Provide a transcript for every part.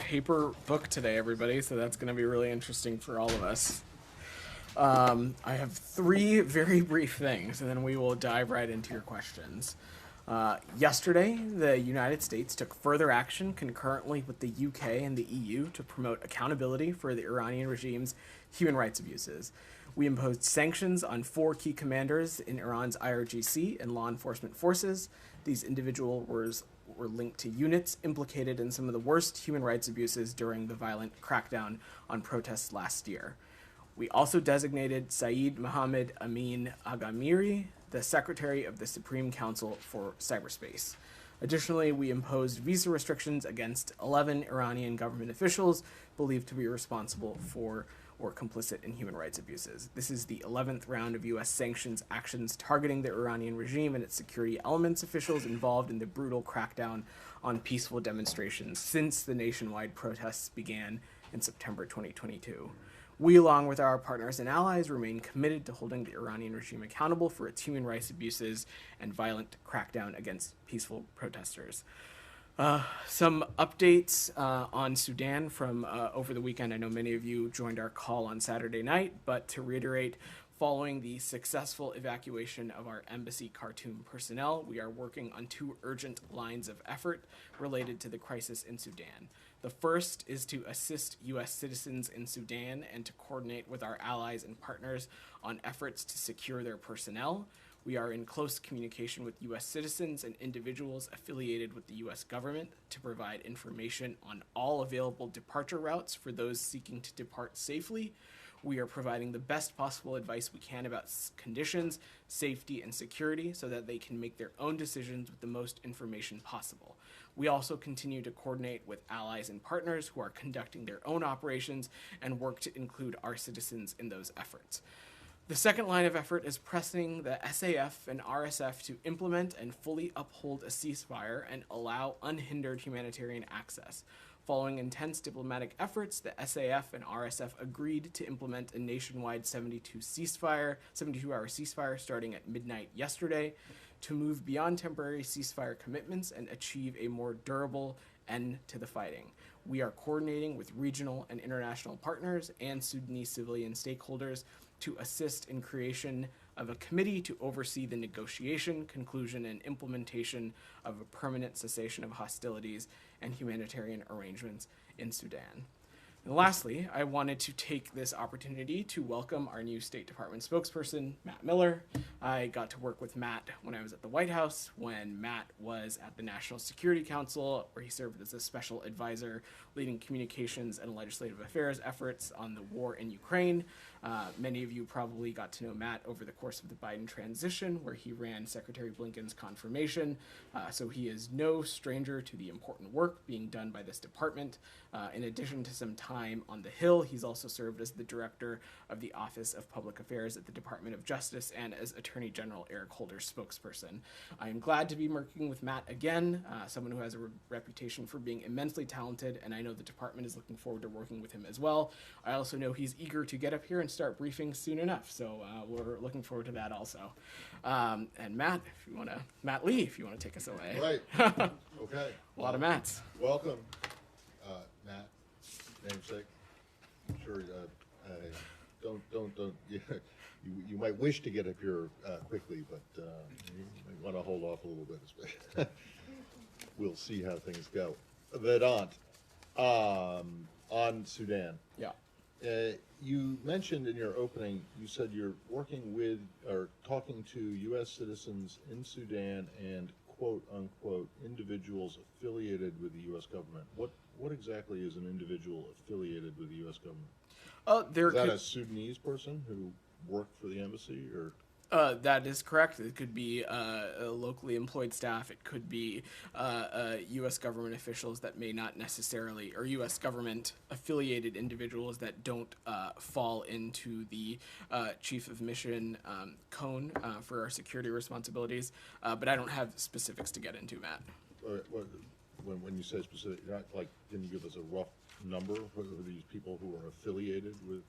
paper book today, everybody, so that's going to be really interesting for all of us. I have three very brief things, and then we will dive right into your questions. Yesterday, the United States took further action concurrently with the UK and the EU to promote accountability for the Iranian regime's human rights abuses. We imposed sanctions on 4 key commanders in Iran's IRGC and law enforcement forces. These individuals were linked to units implicated in some of the worst human rights abuses during the violent crackdown on protests last year. We also designated Saeed Mohammed Amin Aghamiri the Secretary of the Supreme Council for Cyberspace. Additionally, we imposed visa restrictions against 11 Iranian government officials believed to be responsible for or complicit in human rights abuses. This is the 11th round of U.S. sanctions actions targeting the Iranian regime and its security elements officials involved in the brutal crackdown on peaceful demonstrations since the nationwide protests began in September 2022. We, along with our partners and allies, remain committed to holding the Iranian regime accountable for its human rights abuses and violent crackdown against peaceful protesters. Some updates on Sudan from over the weekend. I know many of you joined our call on Saturday night, but to reiterate, following the successful evacuation of our embassy Khartoum personnel, we are working on 2 urgent lines of effort related to the crisis in Sudan. The first is to assist U.S. citizens in Sudan and to coordinate with our allies and partners on efforts to secure their personnel. We are in close communication with U.S. citizens and individuals affiliated with the U.S. government to provide information on all available departure routes for those seeking to depart safely. We are providing the best possible advice we can about conditions, safety, and security so that they can make their own decisions with the most information possible. We also continue to coordinate with allies and partners who are conducting their own operations and work to include our citizens in those efforts. The second line of effort is pressing the SAF and RSF to implement and fully uphold a ceasefire and allow unhindered humanitarian access. Following intense diplomatic efforts, the SAF and RSF agreed to implement a nationwide 72-hour ceasefire starting at midnight yesterday to move beyond temporary ceasefire commitments and achieve a more durable end to the fighting. We are coordinating with regional and international partners and Sudanese civilian stakeholders to assist in creation of a committee to oversee the negotiation, conclusion, and implementation of a permanent cessation of hostilities and humanitarian arrangements in Sudan. And lastly, I wanted to take this opportunity to welcome our new State Department spokesperson, Matt Miller. I got to work with Matt when I was at the White House, when Matt was at the National Security Council, where he served as a special advisor leading communications and legislative affairs efforts on the war in Ukraine. Many of you probably got to know Matt over the course of the Biden transition, where he ran Secretary Blinken's confirmation. So he is no stranger to the important work being done by this department. In addition to some time on the Hill, he's also served as the director of the Office of Public Affairs at the Department of Justice and as Attorney General Eric Holder's spokesperson. I am glad to be working with Matt again, someone who has a reputation for being immensely talented, and I know the department is looking forward to working with him as well. I also know he's eager to get up here and start briefing soon enough, so we're looking forward to that also. And Matt, Matt Lee, if you want to take us away. Right. Okay. A lot of Matts. Welcome, Matt, namesake. I'm sure. Don't. You might wish to get up here quickly, but you might want to hold off a little bit. We'll see how things go. Vedant, on Sudan. Yeah. You mentioned in your opening, you said you're working with or talking to U.S. citizens in Sudan and quote unquote individuals affiliated with the U.S. government. What exactly is an individual affiliated with the U.S. government? Is that a Sudanese person who worked for the embassy, or? That is correct. It could be locally employed staff. It could be U.S. government officials that may not necessarily, or U.S. government affiliated individuals that don't fall into the chief of mission cone for our security responsibilities. But I don't have specifics to get into, Matt. When you say specific, not like, can you give us a rough number for these people who are affiliated with?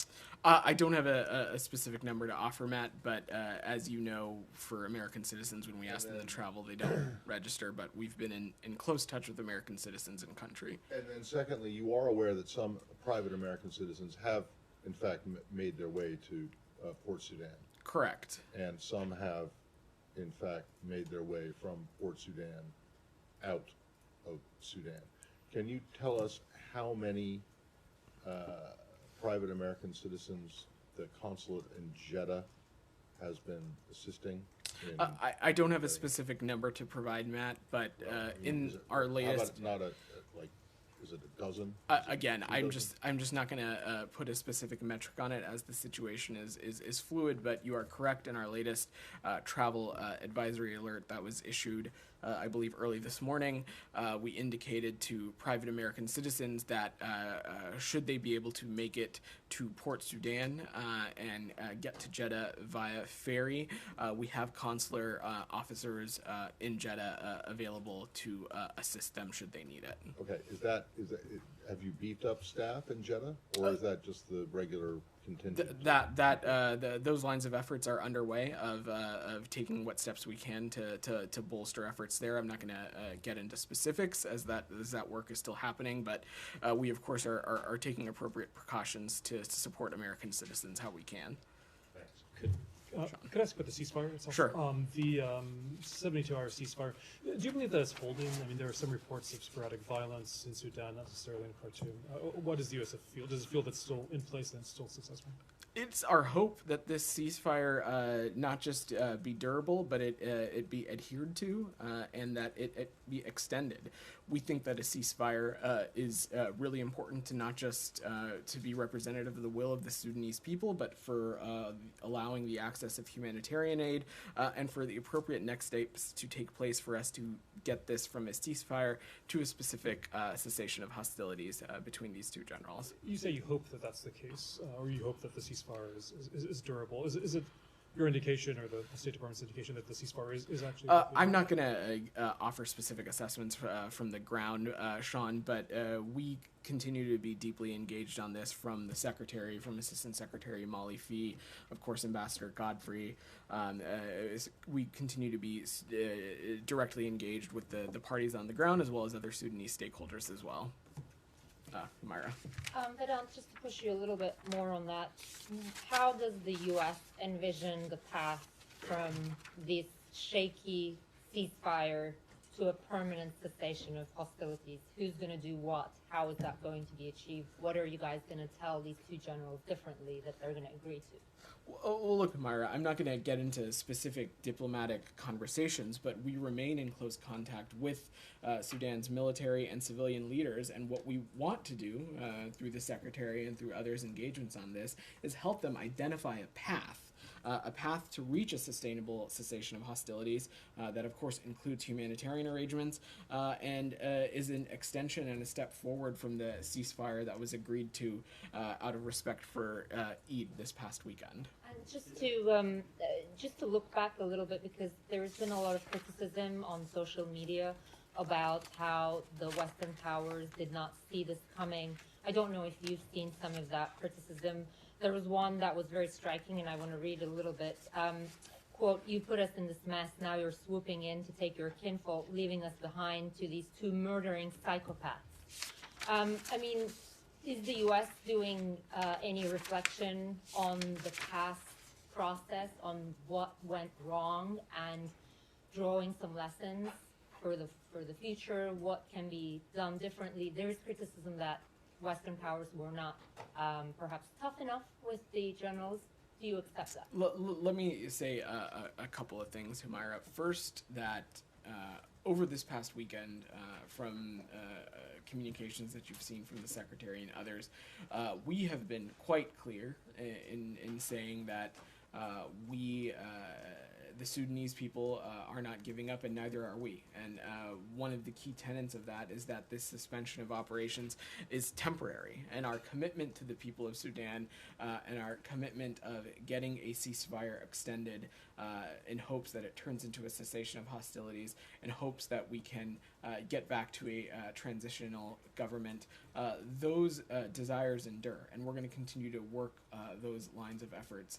I don't have a specific number to offer, Matt, but as you know, for American citizens, when we ask them to travel, they don't register, but we've been in close touch with American citizens in country. And then secondly, you are aware that some private American citizens have, in fact, made their way to Port Sudan. Correct. And some have, in fact, made their way from Port Sudan out of Sudan. Can you tell us how many private American citizens the consulate in Jeddah has been assisting? I don't have a specific number to provide, Matt, but in our latest, how about not is it a dozen? again, I'm just not going to put a specific metric on it, as the situation is fluid. But you are correct. In our latest travel advisory alert that was issued, I believe early this morning, we indicated to private American citizens that should they be able to make it to Port Sudan and get to Jeddah via ferry, we have consular officers in Jeddah available to assist them should they need it. Okay, have you beefed up staff in Jeddah, or is that just the regular contingent? Those lines of efforts are underway of taking what steps we can to bolster efforts there. I'm not going to get into specifics as that work is still happening, but we of course are taking appropriate precautions to support American citizens how we can. Thanks. Could I ask about the ceasefire itself? Sure. The 72-hour ceasefire, do you believe that it's holding? I mean, there are some reports of sporadic violence in Sudan, not necessarily in Khartoum. What does the U.S. feel? Does it feel that's still in place and it's still successful? It's our hope that this ceasefire not just be durable, but it be adhered to and that it be extended. We think that a ceasefire is really important to not just to be representative of the will of the Sudanese people, but for allowing the access of humanitarian aid and for the appropriate next steps to take place for us to get this from a ceasefire to a specific cessation of hostilities between these two generals. You say you hope that that's the case, or you hope that the ceasefire is durable. Is it your indication or the State Department's indication that the ceasefire is actually? I'm not going to offer specific assessments from the ground, Sean, but we continue to be deeply engaged on this from the Secretary, from Assistant Secretary Molly Fee, of course, Ambassador Godfrey. We continue to be directly engaged with the parties on the ground as well as other Sudanese stakeholders as well. Myra. Vedant, just to push you a little bit more on that, how does the U.S. envision the path from this shaky ceasefire to a permanent cessation of hostilities? Who's going to do what? How is that going to be achieved? What are you guys going to tell these two generals differently that they're going to agree to? Well, look, Myra, I'm not going to get into specific diplomatic conversations, but we remain in close contact with Sudan's military and civilian leaders, and what we want to do through the Secretary and through others' engagements on this is help them identify a path to reach a sustainable cessation of hostilities that, of course, includes humanitarian arrangements and is an extension and a step forward from the ceasefire that was agreed to out of respect for Eid this past weekend. And just to look back a little bit, because there's been a lot of criticism on social media about how the Western powers did not see this coming. I don't know if you've seen some of that criticism. There was one that was very striking, and I want to read a little bit. Quote, "You put us in this mess, now you're swooping in to take your kinfolk, leaving us behind to these two murdering psychopaths." I mean, is the U.S. doing any reflection on the past process, on what went wrong, and drawing some lessons for the future? What can be done differently? There is criticism that Western powers were not perhaps tough enough with the generals. Do you accept that? Let me say a couple of things, Humaira. First, that over this past weekend, from communications that you've seen from the Secretary and others, we have been quite clear in saying that the Sudanese people are not giving up, and neither are we. And one of the key tenets of that is that this suspension of operations is temporary, and our commitment to the people of Sudan and our commitment of getting a ceasefire extended in hopes that it turns into a cessation of hostilities, in hopes that we can get back to a transitional government, those desires endure, and we're going to continue to work those lines of efforts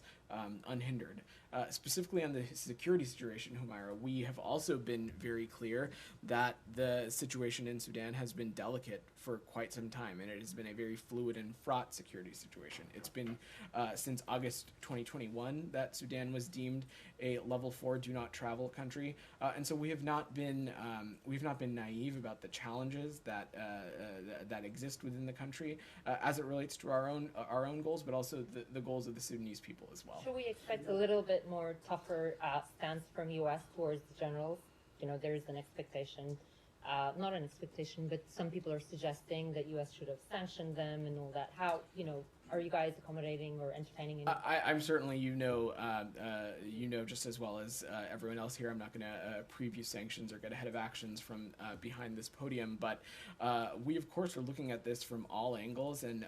unhindered. Specifically on the security situation, Humaira, we have also been very clear that the situation in Sudan has been delicate for quite some time, and it has been a very fluid and fraught security situation. It's been since August 2021 that Sudan was deemed a level 4 do not travel country, and so we have not been naive about the challenges that that exist within the country as it relates to our own goals, but also the goals of the Sudanese people as well. Should we expect a little bit more tougher stance from U.S. towards the generals? You know, there is an expectation, not an expectation, but some people are suggesting that U.S. should have sanctioned them and all that. How, you know, are you guys accommodating or entertaining any? I'm certainly, just as well as everyone else here, I'm not going to preview sanctions or get ahead of actions from behind this podium, but we of course are looking at this from all angles and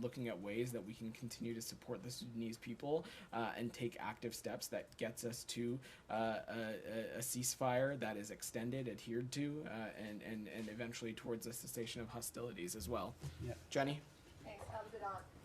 looking at ways that we can continue to support the Sudanese people and take active steps that gets us to a ceasefire that is extended, adhered to, and eventually towards a cessation of hostilities as well. Yeah. Jenny? Thanks.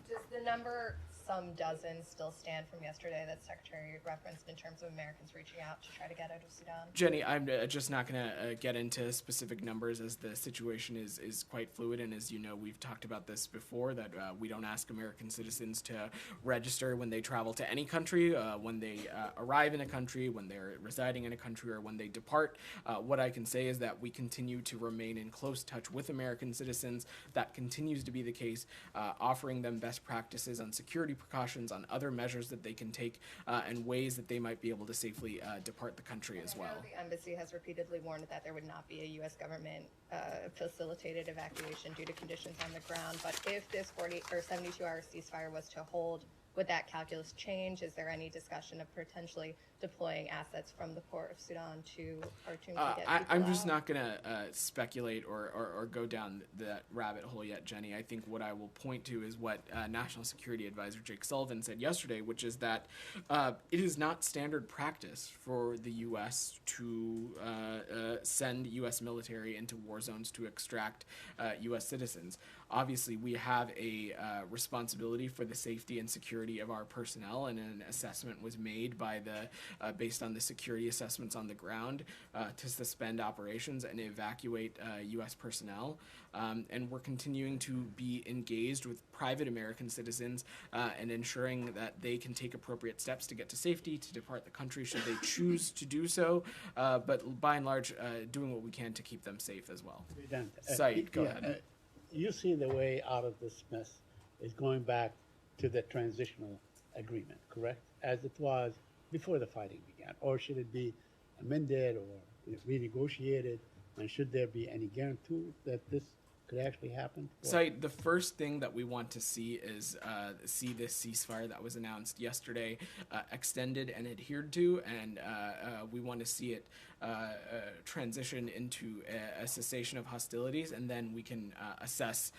Does the number, some dozens, still stand from yesterday that Secretary referenced in terms of Americans reaching out to try to get out of Sudan? Jenny, I'm just not going to get into specific numbers as the situation is quite fluid, and as you know, we've talked about this before, that we don't ask American citizens to register when they travel to any country, when they arrive in a country, when they're residing in a country, or when they depart. What I can say is that we continue to remain in close touch with American citizens. That continues to be the case, offering them best practices on security precautions, on other measures that they can take, and ways that they might be able to safely depart the country as well. The embassy has repeatedly warned that there would not be a U.S. government facilitated evacuation due to conditions on the ground. But if this 40 or 72-hour ceasefire was to hold, would that calculus change? Is there any discussion of potentially deploying assets from the port of Sudan to Khartoum to get people I'm just out? not going to speculate or go down that rabbit hole yet, Jenny. I think what I will point to is what National Security Advisor Jake Sullivan said yesterday, which is that it is not standard practice for the U.S. to send U.S. military into war zones to extract U.S. citizens. Obviously, we have a responsibility for the safety and security of our personnel, and an assessment was made by based on the security assessments on the ground to suspend operations and evacuate U.S. personnel. And we're continuing to be engaged with private American citizens and ensuring that they can take appropriate steps to get to safety, to depart the country should they choose to do so, but by and large, doing what we can to keep them safe as well. Saeed, go ahead. You see the way out of this mess is going back to the transitional agreement, correct? As it was before the fighting began, or should it be amended or renegotiated? And should there be any guarantee that this could actually happen? So the first thing that we want to see is see this ceasefire that was announced yesterday extended and adhered to, and we want to see it transition into a cessation of hostilities, and then we can assess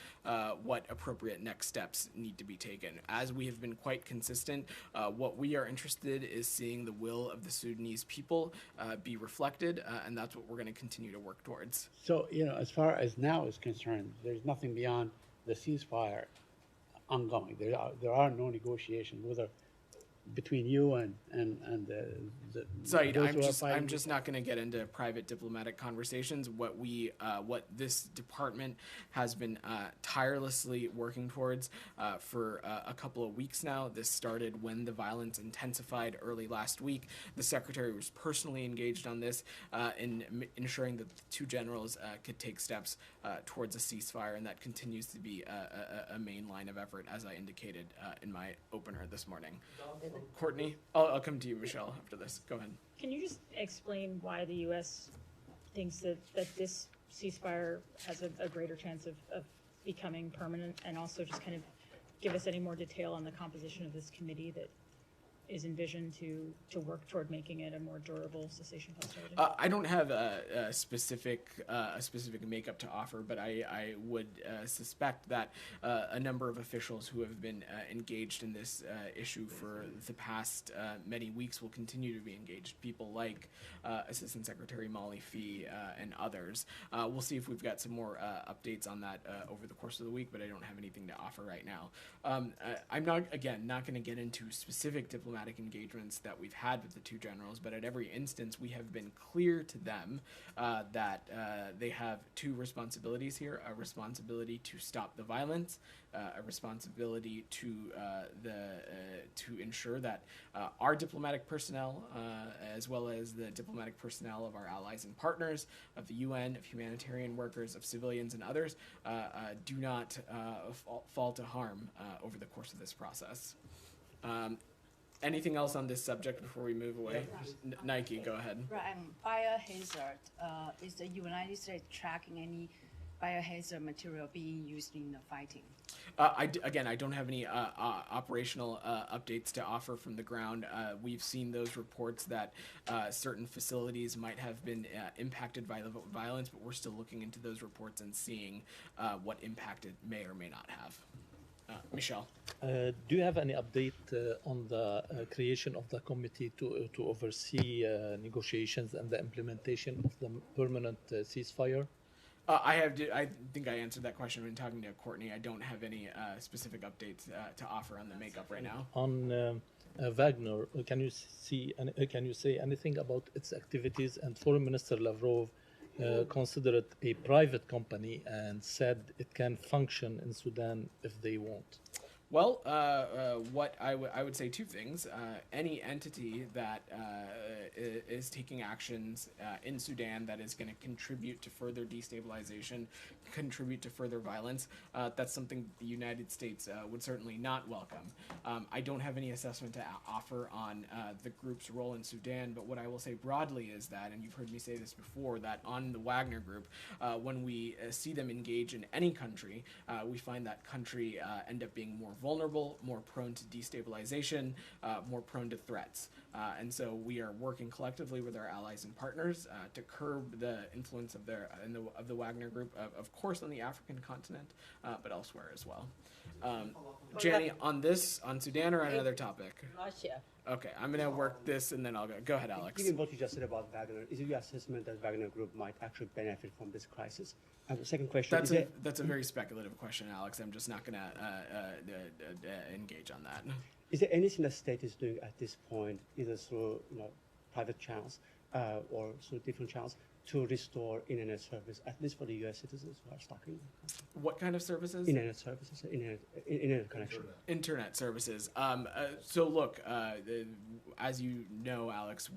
what appropriate next steps need to be taken. As we have been quite consistent, what we are interested is seeing the will of the Sudanese people be reflected, and that's what we're going to continue to work towards. So, as far as now is concerned, there's nothing beyond the ceasefire ongoing. There are no negotiations, whether between you and the Saeed, I'm just not going to get into private diplomatic conversations. What this department has been tirelessly working towards for a couple of weeks now. This started when the violence intensified early last week. The secretary was personally engaged on this in ensuring that the two generals could take steps towards a ceasefire, and that continues to be a main line of effort, as I indicated in my opener this morning. Courtney, I'll come to you, Michelle, after this. Go ahead. Can you just explain why the U.S. thinks that this ceasefire has a greater chance of becoming permanent, and also just kind of give us any more detail on the composition of this committee that is envisioned to work toward making it a more durable cessation of hostility? I don't have a specific makeup to offer, but I would suspect that a number of officials who have been engaged in this issue for the past many weeks will continue to be engaged. People like Assistant Secretary Molly Fee and others. We'll see if we've got some more updates on that over the course of the week, but I don't have anything to offer right now. I'm not going to get into specific diplomatic engagements that we've had with the two generals, but at every instance we have been clear to them that they have two responsibilities here: a responsibility to stop the violence, a responsibility to ensure that our diplomatic personnel, as well as the diplomatic personnel of our allies and partners, of the UN, of humanitarian workers, of civilians and others, do not fall to harm over the course of this process. Anything else on this subject before we move away? Nike, go ahead. Right, biohazard. Is the United States tracking any biohazard material being used in the fighting? Again, I don't have any operational updates to offer from the ground. We've seen those reports that certain facilities might have been impacted by the violence, but we're still looking into those reports and seeing what impact it may or may not have. Michelle. Do you have any update on the creation of the committee to oversee negotiations and the implementation of the permanent ceasefire? I think I answered that question when talking to Courtney. I don't have any specific updates to offer on the makeup right now. On Wagner, can you say anything about its activities? And Foreign Minister Lavrov considered it a private company and said it can function in Sudan if they want. Well, what I would say two things. Any entity that is taking actions in Sudan that is going to contribute to further destabilization, contribute to further violence, that's something the United States would certainly not welcome. I don't have any assessment to offer on the group's role in Sudan, but what I will say broadly is that, and you've heard me say this before, that on the Wagner Group, when we see them engage in any country, we find that country end up being more vulnerable, more prone to destabilization, more prone to threats. And so we are working collectively with our allies and partners to curb the influence of the Wagner Group, of course on the African continent, but elsewhere as well. Jani, on Sudan or on another topic? Russia. Okay, I'm going to work this and then I'll go. Go ahead, Alex. Given what you just said about Wagner, is it your assessment that Wagner Group might actually benefit from this crisis? And the second question that's a very speculative question, Alex. I'm just not going to engage on that. Is there anything the state is doing at this point, either through private channels or through different channels, to restore internet service, at least for the U.S. citizens who are stuck in the country? What kind of services? Internet services, internet connection. Internet services. So look, as you know, Alex,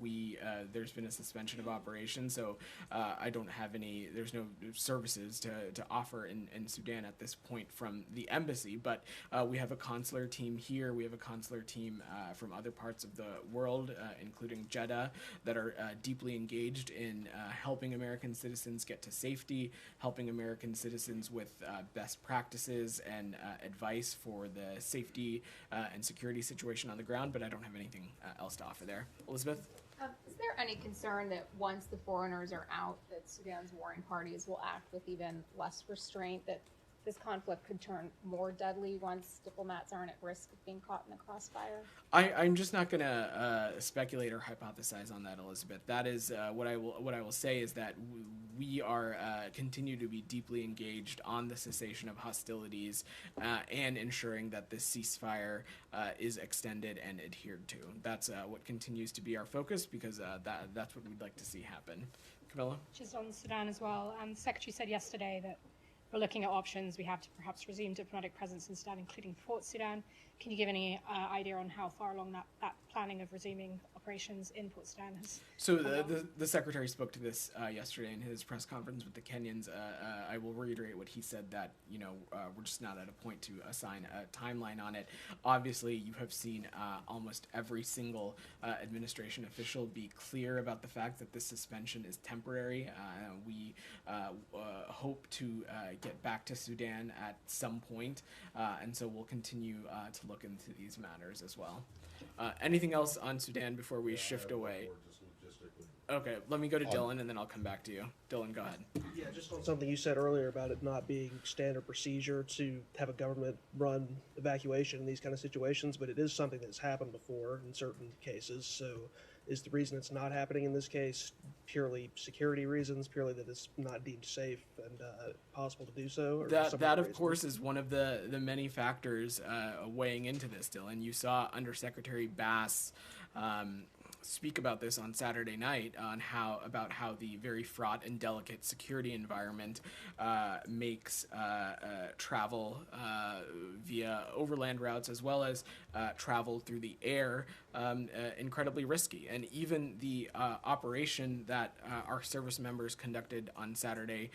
there's been a suspension of operations, so I don't have any. There's no services to offer in Sudan at this point from the embassy. But we have a consular team here. We have a consular team from other parts of the world, including Jeddah, that are deeply engaged in helping American citizens get to safety, helping American citizens with best practices and advice for the safety and security situation on the ground, but I don't have anything else to offer there. Elizabeth? Is there any concern that once the foreigners are out, that Sudan's warring parties will act with even less restraint, that this conflict could turn more deadly once diplomats aren't at risk of being caught in the crossfire? I'm just not going to speculate or hypothesize on that, Elizabeth. That is what I will say is that we are continue to be deeply engaged on the cessation of hostilities and ensuring that this ceasefire is extended and adhered to. That's what continues to be our focus, because that's what we'd like to see happen. Camilla? Just on Sudan as well. The Secretary said yesterday that we're looking at options. We have to perhaps resume diplomatic presence in Sudan, including Port Sudan. Can you give any idea on how far along that planning of resuming operations in Port Sudan has? So the Secretary spoke to this yesterday in his press conference with the Kenyans. I will reiterate what he said, that we're just not at a point to assign a timeline on it. Obviously, you have seen almost every single administration official be clear about the fact that this suspension is temporary. We hope to get back to Sudan at some point, and so we'll continue to look into these matters as well. Anything else on Sudan before we shift away? Okay, let me go to Dylan, and then I'll come back to you. Dylan, go ahead. Yeah, just on something you said earlier about it not being standard procedure to have a government-run evacuation in these kind of situations, but it is something that's happened before in certain cases. So is the reason it's not happening in this case purely security reasons, purely that it's not deemed safe and possible to do so? Or That of course, is one of the many factors weighing into this, Dylan. You saw Undersecretary Bass speak about this on Saturday night on how the very fraught and delicate security environment makes travel via overland routes as well as travel through the air incredibly risky. And even the operation that our service members conducted on Saturday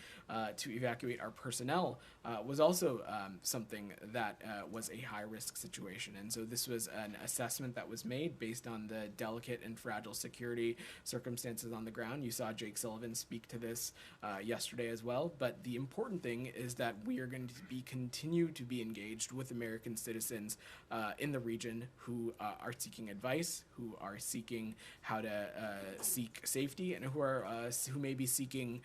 to evacuate our personnel was also something that was a high-risk situation. And so this was an assessment that was made based on the delicate and fragile security circumstances on the ground. You saw Jake Sullivan speak to this yesterday as well. But the important thing is that we are going to continue to be engaged with American citizens in the region who are seeking advice, who are seeking how to seek safety, and who may be seeking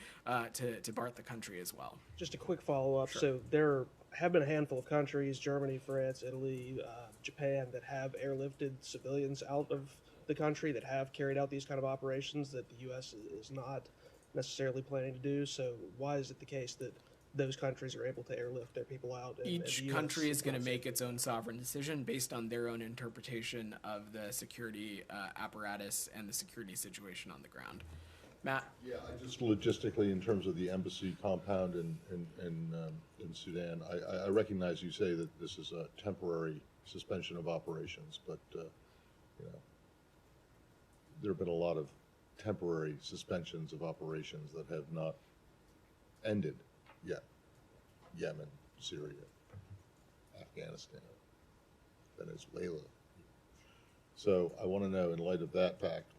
to depart the country as well. Just a quick follow-up. Sure. So there have been a handful of countries, Germany, France, Italy, Japan, that have airlifted civilians out of the country, that have carried out these kind of operations that the U.S. is not necessarily planning to do. So why is it the case that those countries are able to airlift their people out? Each country is going to make its own sovereign decision based on their own interpretation of the security apparatus and the security situation on the ground. Matt? Yeah, I just logistically, in terms of the embassy compound in Sudan, I recognize you say that this is a temporary suspension of operations, but there have been a lot of temporary suspensions of operations that have not ended yet. Yemen, Syria, Afghanistan, Venezuela. So I want to know, in light of that fact,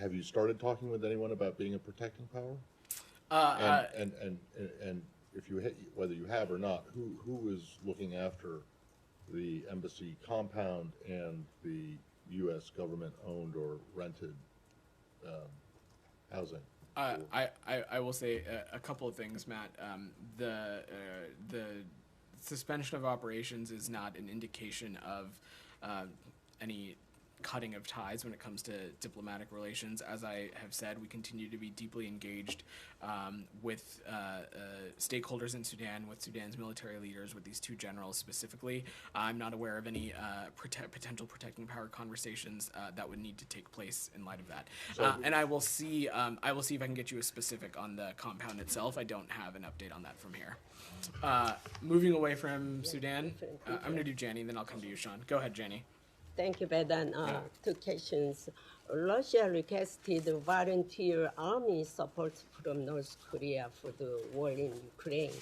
have you started talking with anyone about being a protecting power? And if you whether you have or not, who is looking after the embassy compound and the U.S. government-owned or rented housing? I will say a couple of things, Matt. The suspension of operations is not an indication of any cutting of ties when it comes to diplomatic relations. As I have said, we continue to be deeply engaged with stakeholders in Sudan, with Sudan's military leaders, with these two generals specifically. I'm not aware of any potential protecting power conversations that would need to take place in light of that. And I will see if I can get you a specific on the compound itself. I don't have an update on that from here. Moving away from Sudan, I'm going to do Janie, and then I'll come to you, Sean. Go ahead, Janie. Thank you, Bedan. Two questions. Russia requested volunteer army support from North Korea for the war in Ukraine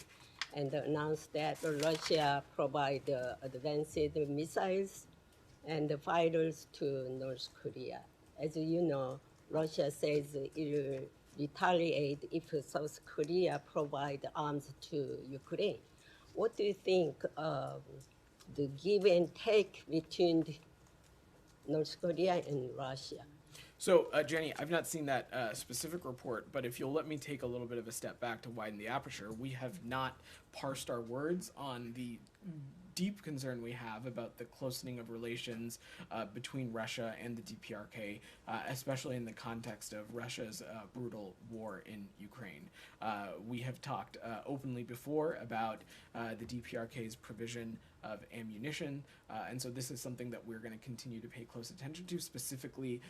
and announced that Russia provide advanced missiles and fighters to North Korea. As you know, Russia says it will retaliate if South Korea provide arms to Ukraine. What do you think of the give and take between North Korea and Russia? So, Jenny, I've not seen that specific report, but if you'll let me take a little bit of a step back to widen the aperture, we have not parsed our words on the deep concern we have about the closening of relations between Russia and the DPRK, especially in the context of Russia's brutal war in Ukraine. We have talked openly before about the DPRK's provision of ammunition, and so this is something that we're going to continue to pay close attention to, specifically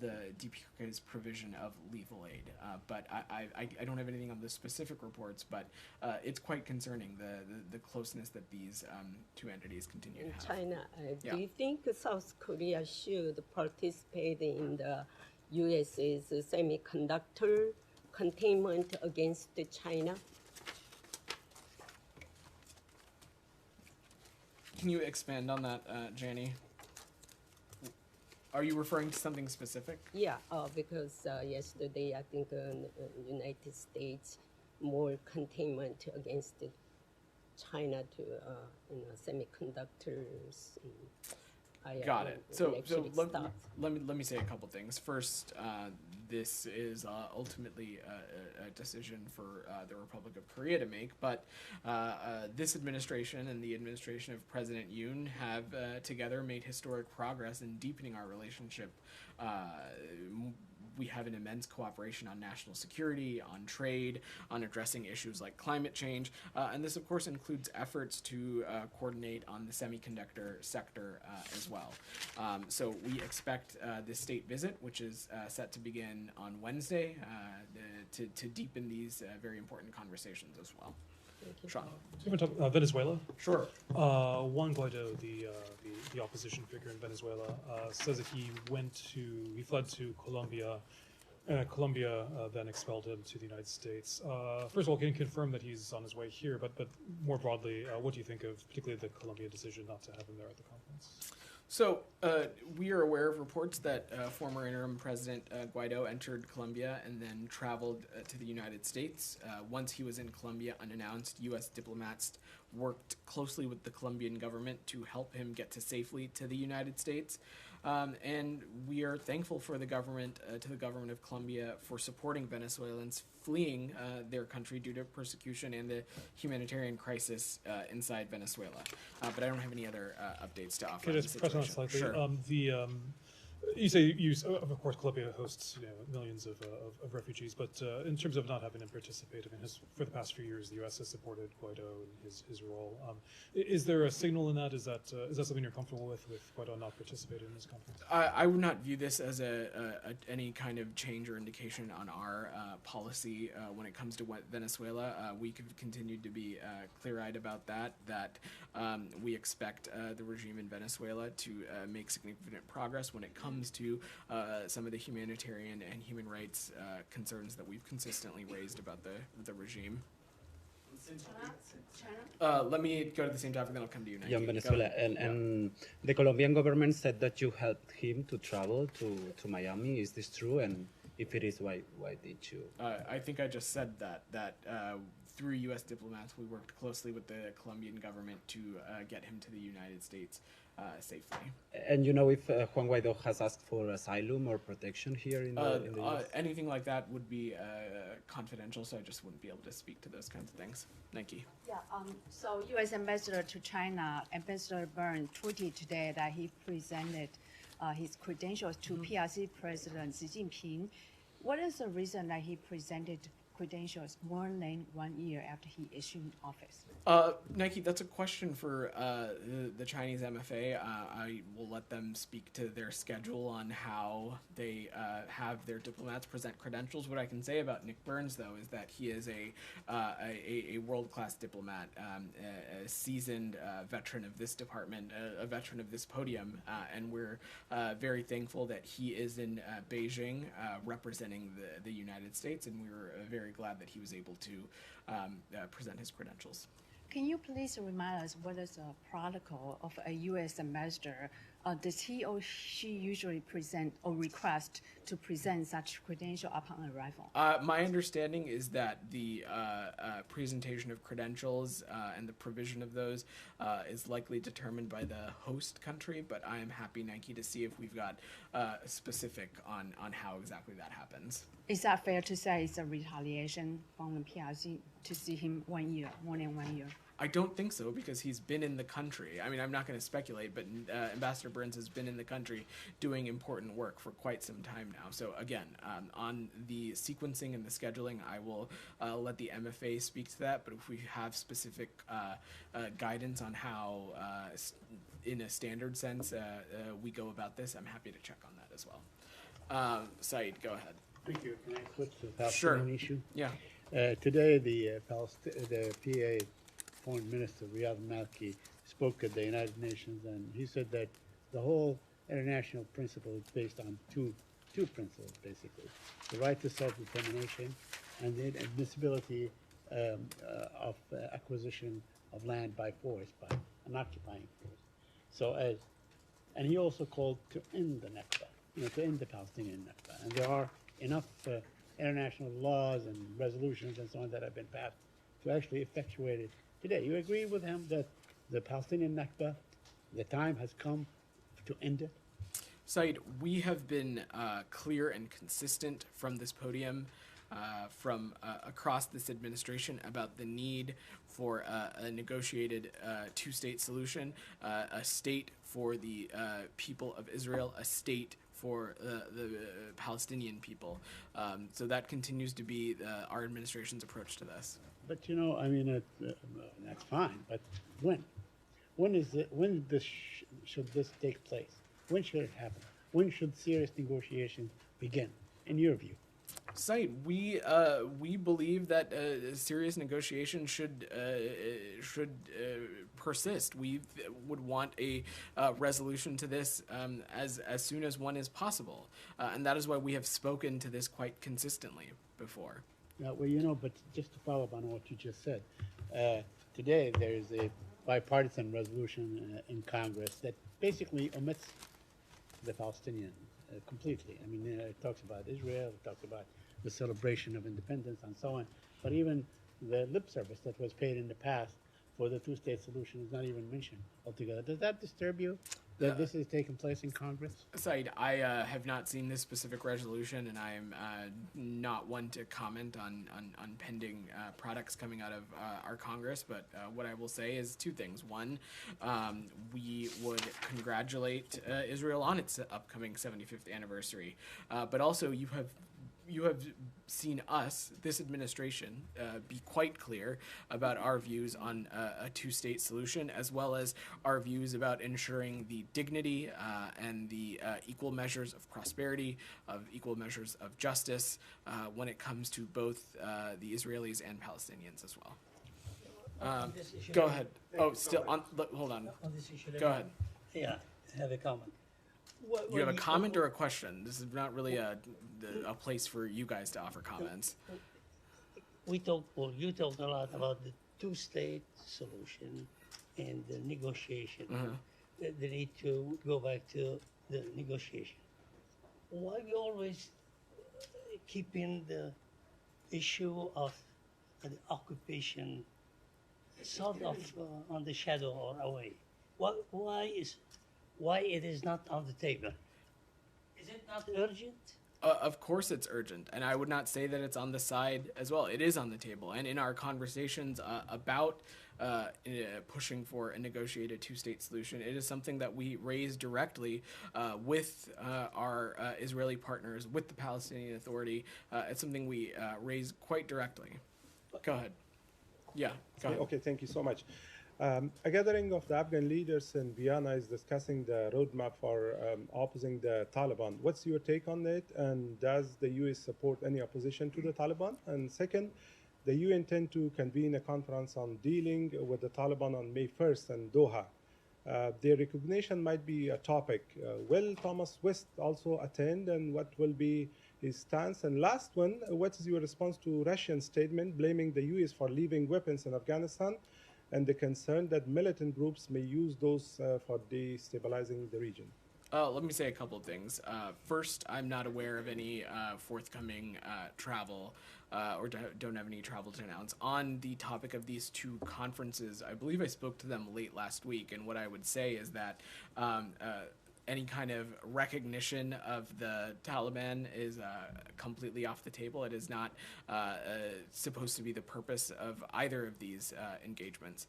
the DPRK's provision of lethal aid. But I don't have anything on the specific reports, but it's quite concerning, the closeness that these two entities continue to have. China, do you think South Korea should participate in the US's semiconductor containment against China? Can you expand on that, Janie? Are you referring to something specific? Yeah, because yesterday I think United States more containment against China to semiconductors. Got it. will So actually start. let me say a couple things. First, this is ultimately a decision for the Republic of Korea to make, but this administration and the administration of President Yoon have together made historic progress in deepening our relationship. We have an immense cooperation on national security, on trade, on addressing issues like climate change, and this, of course, includes efforts to coordinate on the semiconductor sector as well. So we expect this state visit, which is set to begin on Wednesday, to deepen these very important conversations as well. Sean. You want to talk Venezuela? Sure. Juan Guaido, the opposition figure in Venezuela, says that he fled to Colombia, and Colombia then expelled him to the United States. First of all, can you confirm that he's on his way here? But more broadly, what do you think of particularly the Colombia decision not to have him there at the conference? So we are aware of reports that former interim President Guaido entered Colombia and then traveled to the United States. Once he was in Colombia unannounced, U.S. diplomats worked closely with the Colombian government to help him get safely to the United States. And we are thankful for the government, to the government of Colombia, for supporting Venezuelans fleeing their country due to persecution and the humanitarian crisis inside Venezuela. But I don't have any other updates to offer. Can I just press on that slightly? Sure. You say of course Colombia hosts millions of refugees, but in terms of not having him participate, I mean, for the past few years, the U.S. has supported Guaido and his role. Is there a signal in that? Is that something you're comfortable with Guaido not participating in this conference? I would not view this as any kind of change or indication on our policy when it comes to Venezuela. We have continued to be clear-eyed about that we expect the regime in Venezuela to make significant progress when it comes to some of the humanitarian and human rights concerns that we've consistently raised about the regime. Let me go to the same topic, then I'll come to you, Nike. Yeah, Venezuela. And the Colombian government said that you helped him to travel to Miami. Is this true? And if it is, why did you? I think I just said that through U.S. diplomats, we worked closely with the Colombian government to get him to the United States safely. And you know if Juan Guaido has asked for asylum or protection here in the US? Anything like that would be confidential, so I just wouldn't be able to speak to those kinds of things. Nike. Yeah. So U.S. Ambassador to China, Ambassador Byrne, tweeted today that he presented his credentials to PRC President Xi Jinping. What is the reason that he presented credentials more than 1 year after he assumed office? Nike, that's a question for the Chinese MFA. I will let them speak to their schedule on how they have their diplomats present credentials. What I can say about Nick Burns, though, is that he is a world-class diplomat, a seasoned veteran of this department, a veteran of this podium, and we're very thankful that he is in Beijing representing the United States, and we were very glad that he was able to present his credentials. Can you please remind us what is a protocol of a U.S. ambassador? Does he or she usually present or request to present such credential upon arrival? My understanding is that the presentation of credentials and the provision of those is likely determined by the host country, but I am happy, Nike, to see if we've got specific on how exactly that happens. Is that fair to say it's a retaliation from the PRC to see him 1 year, more than 1 year? I don't think so, because he's been in the country. I mean, I'm not going to speculate, but Ambassador Burns has been in the country doing important work for quite some time now. So again, on the sequencing and the scheduling, I will let the MFA speak to that, but if we have specific guidance on how, in a standard sense, we go about this, I'm happy to check on that as well. Saeed, go ahead. Thank you. Can I switch to the Palestinian issue? Yeah. Today, the PA Foreign Minister Riyad Malki spoke at the United Nations, and he said that the whole international principle is based on two principles, basically: the right to self-determination and the admissibility of acquisition of land by force, by an occupying force. So, and he also called to end the Nakba, to end the Palestinian Nakba, and there are enough international laws and resolutions and so on that have been passed to actually effectuate it today. You agree with him that the Palestinian Nakba, the time has come to end it? Said, we have been clear and consistent from this podium, from across this administration about the need for a negotiated two-state solution, a state for the people of Israel, a state for the Palestinian people. So that continues to be our administration's approach to this. But you know, I mean, that's fine. But when? Should this take place? When should it happen? When should serious negotiations begin, in your view? Said, we believe that serious negotiation should persist. We would want a resolution to this as soon as one is possible, and that is why we have spoken to this quite consistently before. Well, you know, but just to follow up on what you just said, today there is a bipartisan resolution in Congress that basically omits the Palestinians completely. I mean, it talks about Israel, it talks about the celebration of independence and so on, but even the lip service that was paid in the past for the two-state solution is not even mentioned altogether. Does that disturb you, that this is taking place in Congress? Said, I have not seen this specific resolution, and I am not one to comment on pending products coming out of our Congress, but what I will say is two things. One, we would congratulate Israel on its upcoming 75th anniversary, but also you have seen us, this administration, be quite clear about our views on a two-state solution, as well as our views about ensuring the dignity and the equal measures of prosperity, of equal measures of justice when it comes to both the Israelis and Palestinians as well. Go ahead. Oh, still on. Hold on. On this issue, Go ahead. Yeah, I have a comment. You have a comment or a question? This is not really a place for you guys to offer comments. You talked a lot about the two-state solution and the negotiation. The need to go back to the negotiation. Why you always keeping the issue of the occupation sort of on the shadow or away? Why it is not on the table? Is it not urgent? Of course it's urgent, and I would not say that it's on the side as well. It is on the table, and in our conversations about pushing for a negotiated two-state solution, it is something that we raise directly with our Israeli partners, with the Palestinian Authority. It's something we raise quite directly. Go ahead. Yeah, go ahead. Okay, thank you so much. A gathering of the Afghan leaders in Vienna is discussing the roadmap for opposing the Taliban. What's your take on it? And does the U.S. support any opposition to the Taliban? And second, the EU intend to convene a conference on dealing with the Taliban on May 1st in Doha. Their recognition might be a topic. Will Thomas West also attend, and what will be his stance? And last one, what is your response to Russian statement blaming the U.S. for leaving weapons in Afghanistan, and the concern that militant groups may use those for destabilizing the region? Let me say a couple of things. First, I'm not aware of any forthcoming travel or don't have any travel to announce. On the topic of these two conferences, I believe I spoke to them late last week, and what I would say is that any kind of recognition of the Taliban is completely off the table. It is not supposed to be the purpose of either of these engagements.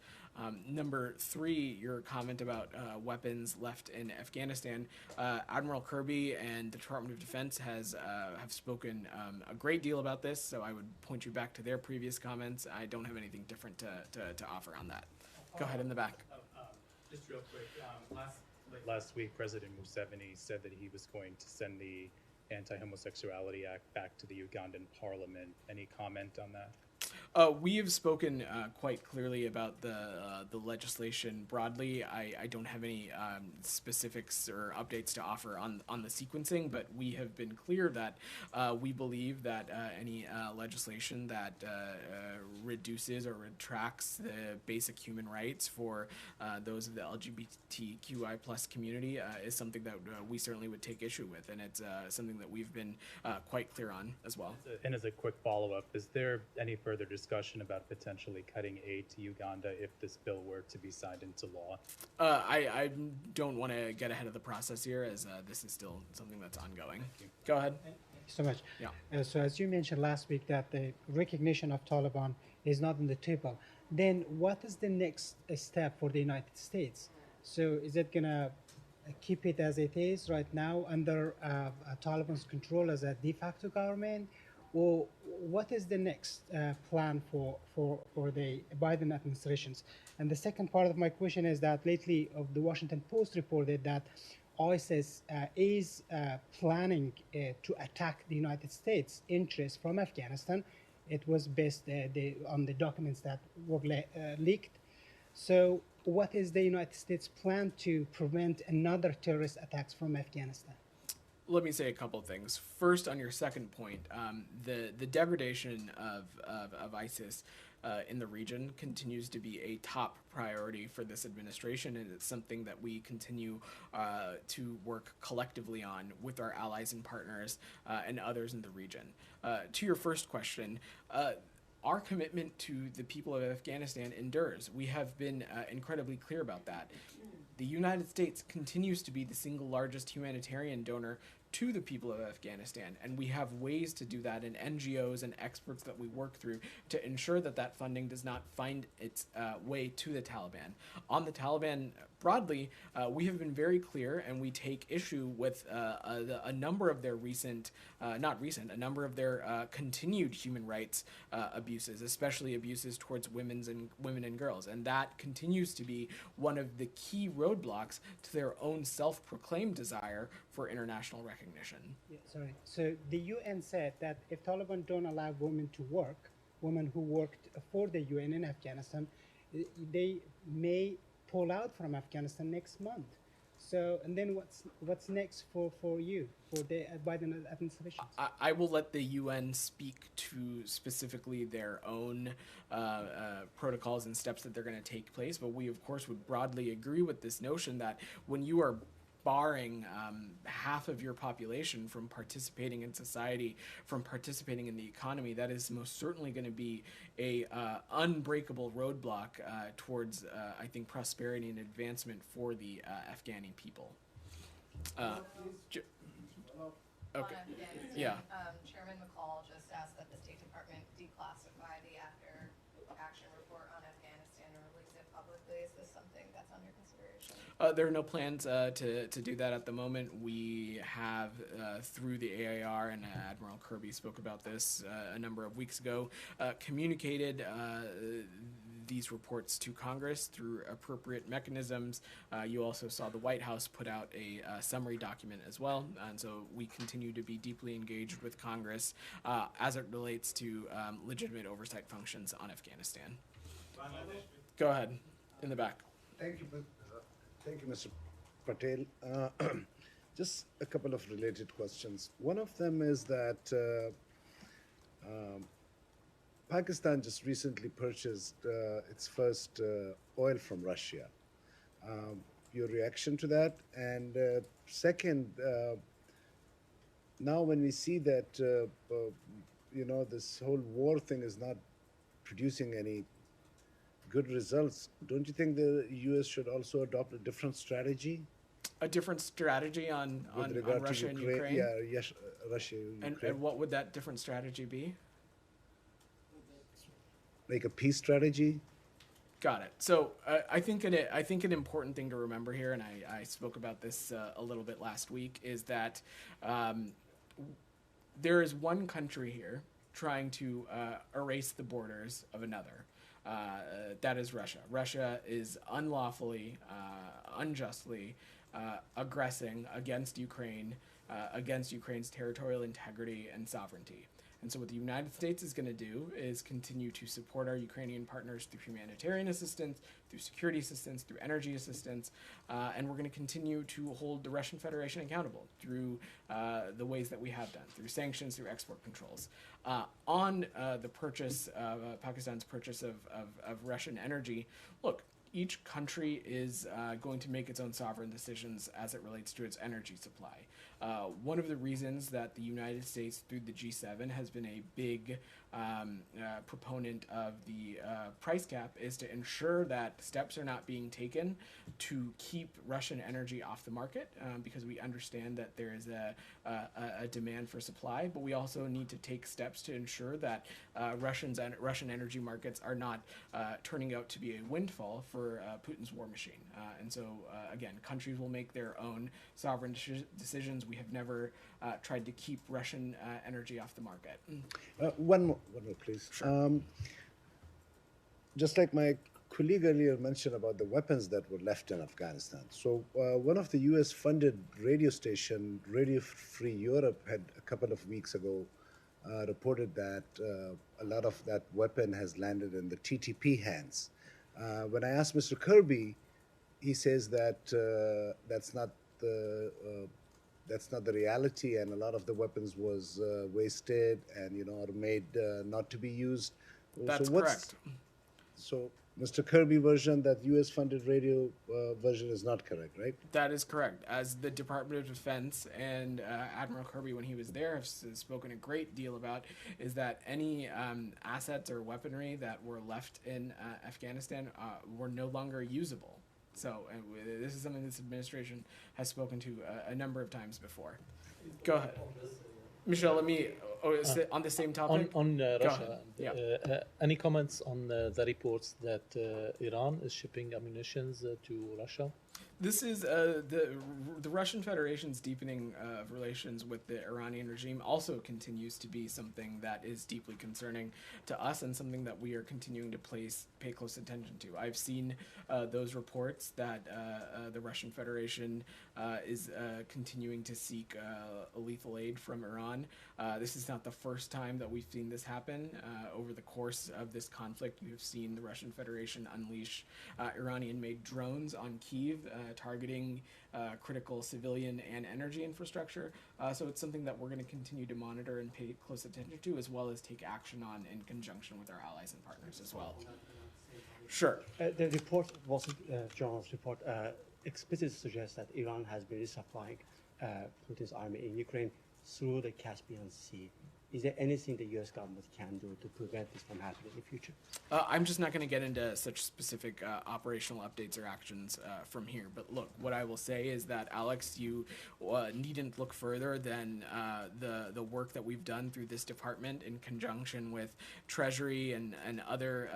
Number three, your comment about weapons left in Afghanistan. Admiral Kirby and the Department of Defense have spoken a great deal about this, so I would point you back to their previous comments. I don't have anything different to offer on that. Go ahead in the back. Just real quick, last week, President Museveni said that he was going to send the Anti-Homosexuality Act back to the Ugandan Parliament. Any comment on that? We have spoken quite clearly about the legislation broadly. I don't have any specifics or updates to offer on the sequencing, but we have been clear that we believe that any legislation that reduces or retracts the basic human rights for those of the LGBTQI plus community is something that we certainly would take issue with, and it's something that we've been quite clear on as well. And as a quick follow-up, is there any further further discussion about potentially cutting aid to Uganda if this bill were to be signed into law? I don't want to get ahead of the process here, as this is still something that's ongoing. Go ahead. Thank you so much. Yeah. So as you mentioned last week that the recognition of Taliban is not on the table, then what is the next step for the United States? So is it going to keep it as it is right now under Taliban's control as a de facto government? Or what is the next plan for the Biden administrations? And the second part of my question is that lately the Washington Post reported that ISIS is planning to attack the United States interests from Afghanistan. It was based on the documents that were leaked. So what is the United States plan to prevent another terrorist attacks from Afghanistan? Let me say a couple of things. First, on your second point, the degradation of ISIS in the region continues to be a top priority for this administration, and it's something that we continue to work collectively on with our allies and partners and others in the region. To your first question, our commitment to the people of Afghanistan endures. We have been incredibly clear about that. The United States continues to be the single largest humanitarian donor to the people of Afghanistan, and we have ways to do that, and NGOs and experts that we work through to ensure that that funding does not find its way to the Taliban. On the Taliban broadly, we have been very clear, and we take issue with a number of their a number of their continued human rights abuses, especially abuses towards women and girls, and that continues to be one of the key roadblocks to their own self-proclaimed desire for international recognition. Yeah, sorry. So the UN said that if Taliban don't allow women to work, women who worked for the UN in Afghanistan, they may pull out from Afghanistan next month. So, and then what's next for you, for the Biden administration? I will let the UN speak to specifically their own protocols and steps that they're going to take place, but we of course would broadly agree with this notion that when you are barring half of your population from participating in society, from participating in the economy, that is most certainly going to be a unbreakable roadblock towards, I think, prosperity and advancement for the Afghani people. Okay. Yeah. Chairman McCall just asked that the State Department declassify the after-action report on Afghanistan and release it publicly. Is this something that's under consideration? There are no plans to do that at the moment. We have, through the AIR, and Admiral Kirby spoke about this a number of weeks ago, communicated these reports to Congress through appropriate mechanisms. You also saw the White House put out a summary document as well, and so we continue to be deeply engaged with Congress as it relates to legitimate oversight functions on Afghanistan. Go ahead, in the back. Thank you, Mr. Patel. Just a couple of related questions. One of them is that Pakistan just recently purchased its first oil from Russia. Your reaction to that? And second, now when we see that this whole war thing is not producing any good results, don't you think the U.S. should also adopt a different strategy? A different strategy on Russia and Ukraine? Yeah, yes, Russia and Ukraine. And what would that different strategy be? Like a peace strategy? Got it. So I think an important thing to remember here, and I spoke about this a little bit last week, is that there is one country here trying to erase the borders of another. That is Russia. Russia is unlawfully, unjustly aggressing against Ukraine, against Ukraine's territorial integrity and sovereignty. And so what the United States is going to do is continue to support our Ukrainian partners through humanitarian assistance, through security assistance, through energy assistance, and we're going to continue to hold the Russian Federation accountable through the ways that we have done, through sanctions, through export controls. On the purchase of Pakistan's purchase of Russian energy, look, each country is going to make its own sovereign decisions as it relates to its energy supply. One of the reasons that the United States, through the G7, has been a big proponent of the price cap is to ensure that steps are not being taken to keep Russian energy off the market, because we understand that there is a demand for supply, but we also need to take steps to ensure that Russian energy markets are not turning out to be a windfall for Putin's war machine. And so, again, countries will make their own sovereign decisions. We have never tried to keep Russian energy off the market. One more, please. Sure. Just like my colleague earlier mentioned about the weapons that were left in Afghanistan. So one of the US-funded radio station, Radio Free Europe, had a couple of weeks ago reported that a lot of that weapon has landed in the TTP hands. When I asked Mr. Kirby, he says that that's not the reality, and a lot of the weapons was wasted and are made not to be used. That's correct. So Mr. Kirby version, that US-funded radio version is not correct, right? That is correct. As the Department of Defense and Admiral Kirby, when he was there, have spoken a great deal about, is that any assets or weaponry that were left in Afghanistan were no longer usable. So this is something this administration has spoken to a number of times before. Go ahead. Michelle, let me, on the same topic? On Russia, any comments on the reports that Iran is shipping ammunitions to Russia? This is the Russian Federation's deepening of relations with the Iranian regime also continues to be something that is deeply concerning to us and something that we are continuing to pay close attention to. I've seen those reports that the Russian Federation is continuing to seek lethal aid from Iran. This is not the first time that we've seen this happen. Over the course of this conflict, we have seen the Russian Federation unleash Iranian-made drones on Kyiv, targeting critical civilian and energy infrastructure. So it's something that we're going to continue to monitor and pay close attention to, as well as take action on in conjunction with our allies and partners as well. Sure. The report, journalist report, explicitly suggests that Iran has been resupplying Putin's army in Ukraine through the Caspian Sea. Is there anything the U.S. government can do to prevent this from happening in the future? I'm just not going to get into such specific operational updates or actions from here. But look, what I will say is that, Alex, you needn't look further than the work that we've done through this department in conjunction with Treasury and other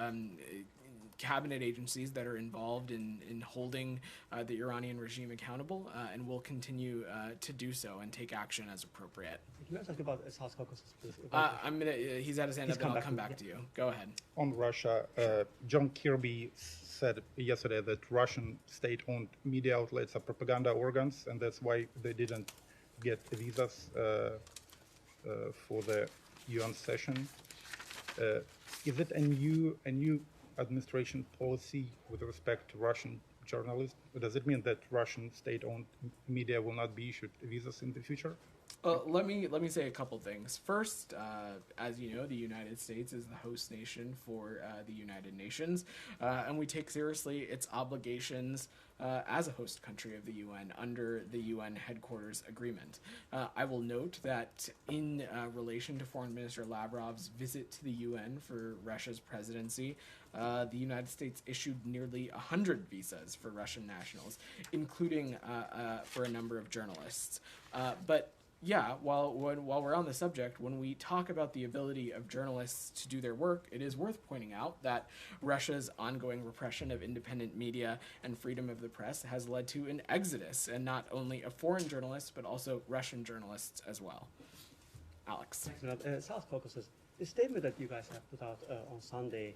cabinet agencies that are involved in holding the Iranian regime accountable, and will continue to do so and take action as appropriate. Can you talk about South Caucasus, please? He's at his hand up, and I'll come back to you. Go ahead. On Russia, John Kirby said yesterday that Russian state-owned media outlets are propaganda organs, and that's why they didn't get visas for the UN session. Is it a new administration policy with respect to Russian journalists? Does it mean that Russian state-owned media will not be issued visas in the future? Let me say a couple things. First, as you know, the United States is the host nation for the United Nations, and we take seriously its obligations as a host country of the UN under the UN headquarters agreement. I will note that in relation to Foreign Minister Lavrov's visit to the UN for Russia's presidency, the United States issued nearly 100 visas for Russian nationals, including for a number of journalists. But yeah, while we're on the subject, when we talk about the ability of journalists to do their work, it is worth pointing out that Russia's ongoing repression of independent media and freedom of the press has led to an exodus, and not only of foreign journalists, but also Russian journalists as well. Alex. South Caucasus, the statement that you guys have put out on Sunday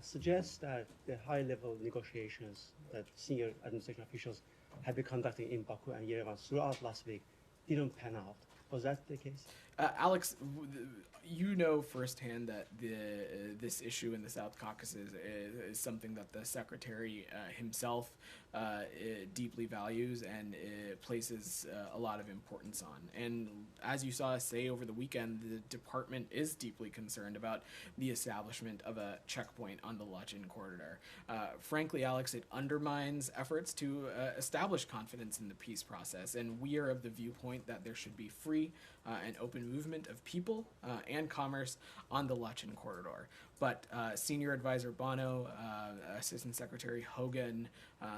suggests that the high-level negotiations that senior administration officials have been conducting in Baku and Yerevan throughout last week didn't pan out. Was that the case? Alex, you know firsthand that this issue in the South Caucasus is something that the Secretary himself it deeply values and it places a lot of importance on. And as you saw us say over the weekend, the department is deeply concerned about the establishment of a checkpoint on the Lachin corridor. Frankly, Alex, it undermines efforts to establish confidence in the peace process, and we are of the viewpoint that there should be free and open movement of people and commerce on the Lachin corridor. But Senior Advisor Bono, Assistant Secretary Hogan,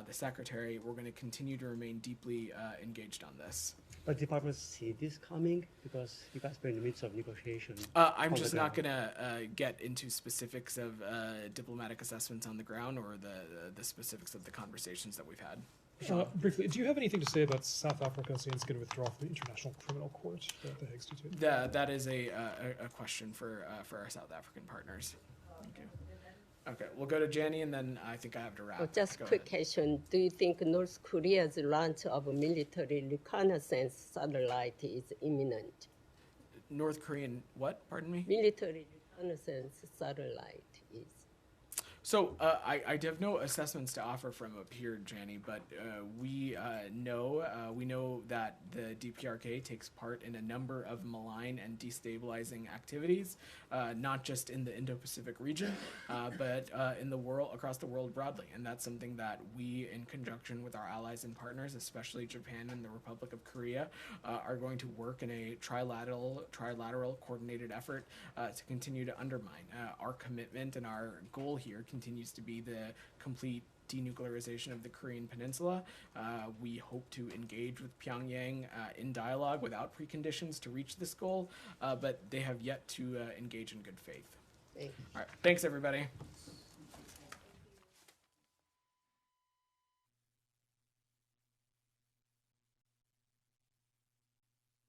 the Secretary, we're going to continue to remain deeply engaged on this. But the department see this coming because you guys are in the midst of negotiation. I'm just not going to get into specifics of diplomatic assessments on the ground or the specifics of the conversations that we've had. Briefly, do you have anything to say about South Africa saying it's going to withdraw from the International Criminal Court, the Hague Statute? That is a question for our South African partners. Thank you. Okay, we'll go to Jenny, and then I think I have to wrap. Well, just Go quick ahead. question. Do you think North Korea's launch of a military reconnaissance satellite is imminent? North Korean what? Pardon me? Military reconnaissance satellite is. So I have no assessments to offer from up here, Janny, but we know that the DPRK takes part in a number of malign and destabilizing activities, not just in the Indo-Pacific region, but in the world, across the world broadly. And that's something that we, in conjunction with our allies and partners, especially Japan and the Republic of Korea, are going to work in a trilateral coordinated effort to continue to undermine. Our commitment and our goal here continues to be the complete denuclearization of the Korean Peninsula. We hope to engage with Pyongyang in dialogue without preconditions to reach this goal, but they have yet to engage in good faith. Thanks. All right, thanks everybody.